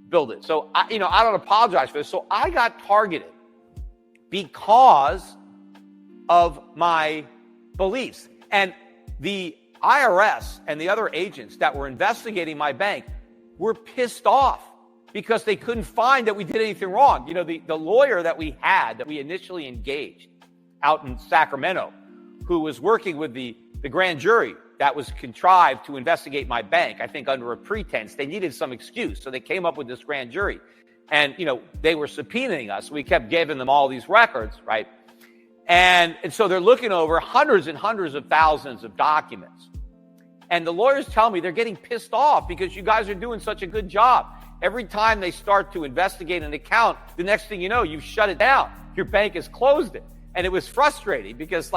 build it. So, I don't apologize for this. So I got targeted because of my beliefs. And the IRS and the other agents that were investigating my bank were pissed off because they couldn't find that we did anything wrong. The lawyer that we initially engaged out in Sacramento, who was working with the grand jury that was contrived to investigate my bank, I think under a pretense. They needed some excuse, so they came up with this grand jury. And, they were subpoenaing us. We kept giving them all these records, right? And so they're looking over hundreds and hundreds of thousands of documents. And the lawyers tell me they're getting pissed off because you guys are doing such a good job. Every time they start to investigate an account, the next thing you know, you've shut it down. Your bank has closed it. And it was frustrating because,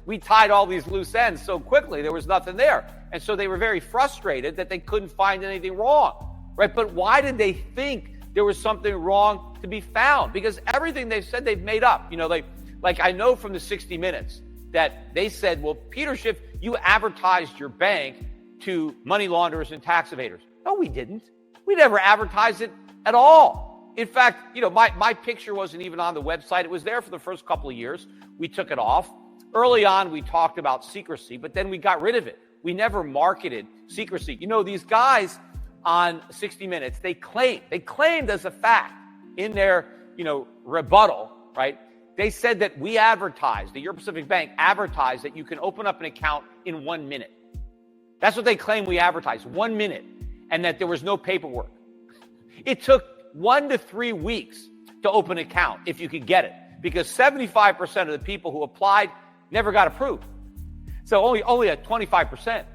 we tied all these loose ends so quickly, there was nothing there. And so they were very frustrated that they couldn't find anything wrong, right? But why did they think there was something wrong to be found? Because everything they've said they've made up. I know from the 60 Minutes that they said, well, Peter Schiff, you advertised your bank to money launderers and tax evaders. No, we didn't. We never advertised it at all. In fact, my picture wasn't even on the website. It was there for the first couple of years. We took it off. Early on, we talked about secrecy, but then we got rid of it. We never marketed secrecy. These guys on 60 Minutes, they claimed as a fact in their, rebuttal, right? They said that we advertised, the Euro Pacific Bank advertised that you can open up an account in 1 minute. That's what they claim we advertised, 1 minute, and that there was no paperwork. It took 1 to 3 weeks to open an account if you could get it, because 75% of the people who applied never got approved. So only at 25%,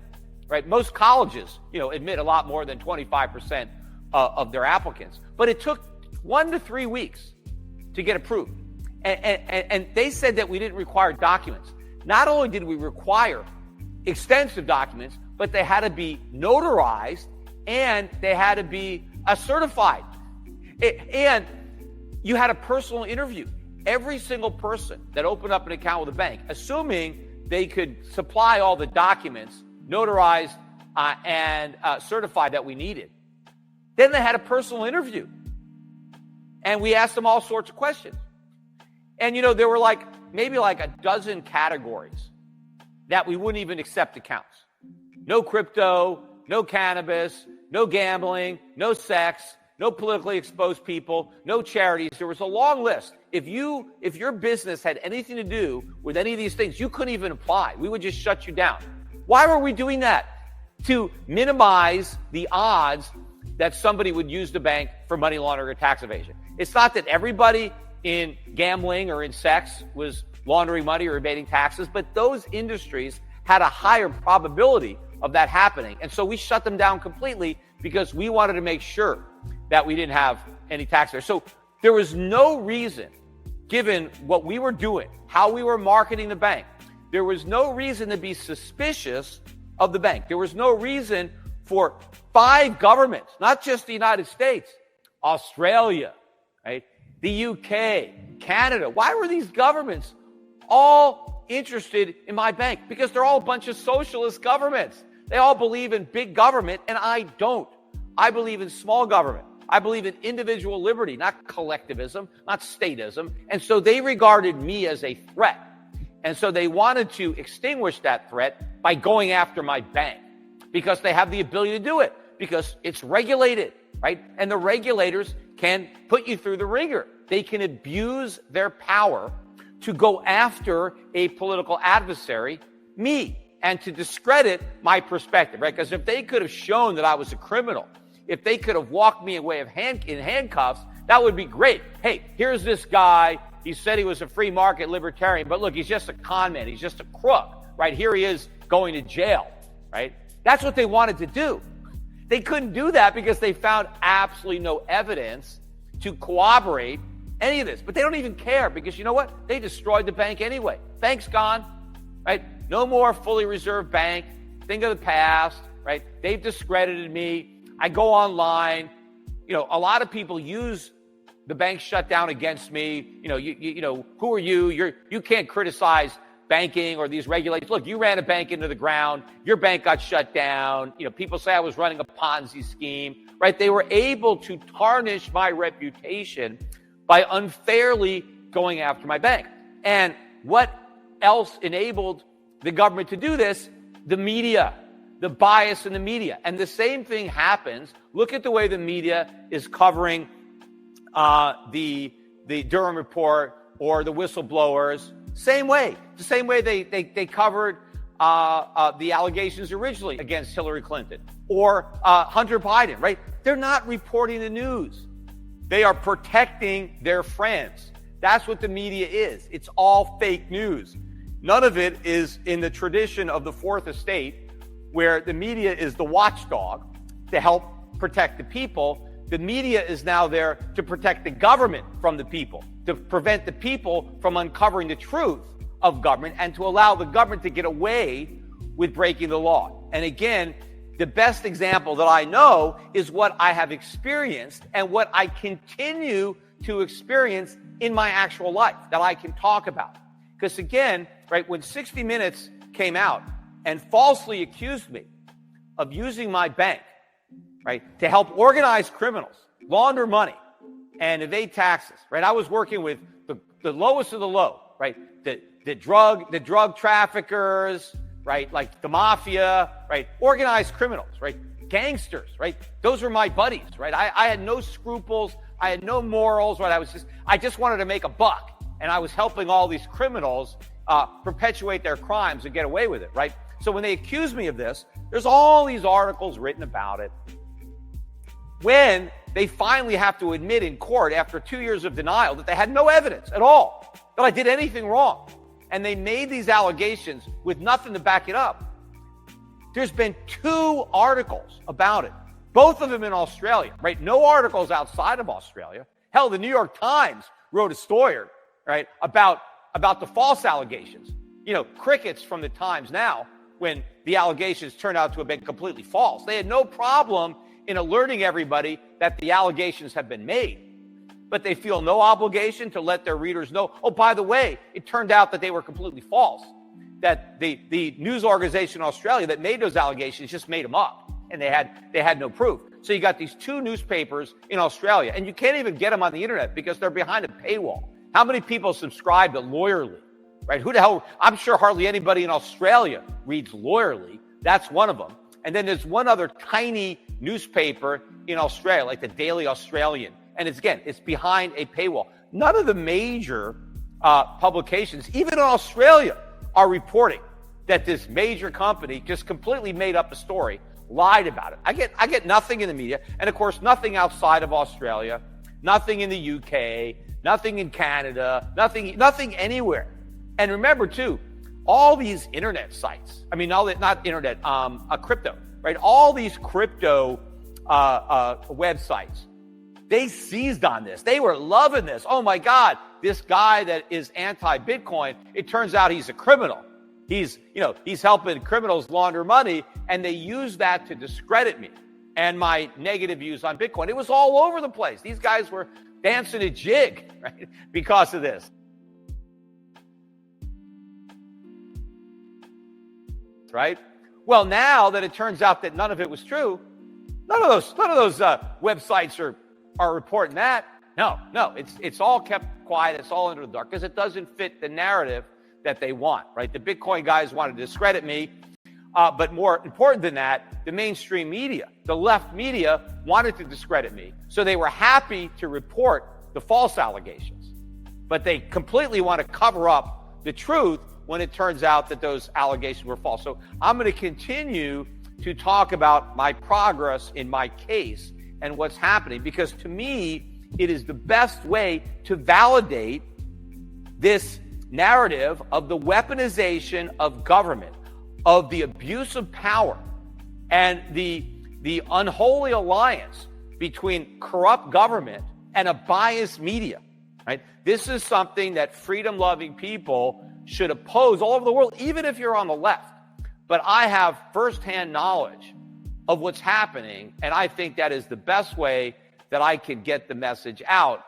right? Most colleges, admit a lot more than 25% of their applicants. But it took 1 to 3 weeks to get approved. And they said that we didn't require documents. Not only did we require extensive documents, but they had to be notarized and they had to be certified. And you had a personal interview. Every single person that opened up an account with a bank, assuming they could supply all the documents, notarized and certified that we needed, then they had a personal interview. And we asked them all sorts of questions. And, there were maybe a dozen categories that we wouldn't even accept accounts. No crypto, no cannabis, no gambling, no sex, no politically exposed people, no charities. There was a long list. If your business had anything to do with any of these things, you couldn't even apply. We would just shut you down. Why were we doing that? To minimize the odds that somebody would use the bank for money laundering or tax evasion. It's not that everybody in gambling or in sex was laundering money or evading taxes, but those industries had a higher probability of that happening. And so we shut them down completely because we wanted to make sure that we didn't have any tax there. So there was no reason, given what we were doing, how we were marketing the bank, there was no reason to be suspicious of the bank. There was no reason for 5 governments, not just the United States, Australia, right? The UK, Canada. Why were these governments all interested in my bank? Because they're all a bunch of socialist governments. They all believe in big government, and I don't. I believe in small government. I believe in individual liberty, not collectivism, not statism. And so they regarded me as a threat. And so they wanted to extinguish that threat by going after my bank because they have the ability to do it, because it's regulated, right? And the regulators can put you through the ringer. They can abuse their power to go after a political adversary, me, and to discredit my perspective, right? Because if they could have shown that I was a criminal, if they could have walked me away in handcuffs, that would be great. Hey, here's this guy. He said he was a free market libertarian, but look, he's just a con man. He's just a crook, right? Here he is going to jail, right? That's what they wanted to do. They couldn't do that because they found absolutely no evidence to corroborate any of this. But they don't even care because you know what? They destroyed the bank anyway. Bank's gone, right? No more fully reserved bank. Think of the past, right? They've discredited me. I go online. A lot of people use the bank shutdown against me. You know, who are you? You can't criticize banking or these regulations. Look, you ran a bank into the ground. Your bank got shut down. People say I was running a Ponzi scheme, right? They were able to tarnish my reputation by unfairly going after my bank. And what else enabled the government to do this? The media, the bias in the media. And the same thing happens. Look at the way the media is covering the Durham report or the whistleblowers. Same way. The same way they covered the allegations originally against Hillary Clinton or Hunter Biden, right? They're not reporting the news. They are protecting their friends. That's what the media is. It's all fake news. None of it is in the tradition of the Fourth Estate, where the media is the watchdog to help protect the people. The media is now there to protect the government from the people, to prevent the people from uncovering the truth of government and to allow the government to get away with breaking the law. And again, the best example that I know is what I have experienced and what I continue to experience in my actual life that I can talk about. Because again, right, when 60 Minutes came out and falsely accused me of using my bank, right, to help organized criminals launder money and evade taxes, right? I was working with the lowest of the low, right? The drug traffickers, right? Like the mafia, right? Organized criminals, right? Gangsters, right? Those were my buddies, right? I had no scruples. I had no morals, right? I just wanted to make a buck. And I was helping all these criminals perpetuate their crimes and get away with it, right? So when they accuse me of this, there's all these articles written about it. When they finally have to admit in court after 2 years of denial that they had no evidence at all, that I did anything wrong, and they made these allegations with nothing to back it up. There's been 2 articles about it, both of them in Australia, right? No articles outside of Australia. Hell, the New York Times wrote a story, right, about the false allegations. Crickets from the Times now, when the allegations turned out to have been completely false. They had no problem in alerting everybody that the allegations have been made. But they feel no obligation to let their readers know, oh, by the way, it turned out that they were completely false, that the news organization in Australia that made those allegations just made them up, and they had no proof. So you got these 2 newspapers in Australia, and you can't even get them on the internet because they're behind a paywall. How many people subscribe to Lawyerly, right? Who the hell? I'm sure hardly anybody in Australia reads Lawyerly. That's one of them. And then there's one other tiny newspaper in Australia, like the Daily Australian. And it's behind a paywall. None of the major publications, even in Australia, are reporting that this major company just completely made up a story, lied about it. I get nothing in the media, and of course, nothing outside of Australia, nothing in the UK, nothing in Canada, nothing anywhere. And remember too, all these internet sites, crypto, right? All these crypto websites, they seized on this. They were loving this. Oh my God, this guy that is anti-Bitcoin, it turns out he's a criminal. He's helping criminals launder money, and they use that to discredit me and my negative views on Bitcoin. It was all over the place. These guys were dancing a jig, right, because of this. Right? Well, now that it turns out that none of it was true, none of those websites are reporting that. No, it's all kept quiet. It's all under the dark because it doesn't fit the narrative that they want, right? The Bitcoin guys want to discredit me, but more important than that, the mainstream media, the left media, wanted to discredit me. So they were happy to report the false allegations, but they completely want to cover up the truth when it turns out that those allegations were false. So I'm going to continue to talk about my progress in my case and what's happening, because to me, it is the best way to validate this narrative of the weaponization of government, of the abuse of power, and the unholy alliance between corrupt government and a biased media, right? This is something that freedom-loving people should oppose all over the world, even if you're on the left. But I have firsthand knowledge of what's happening, and I think that is the best way that I can get the message out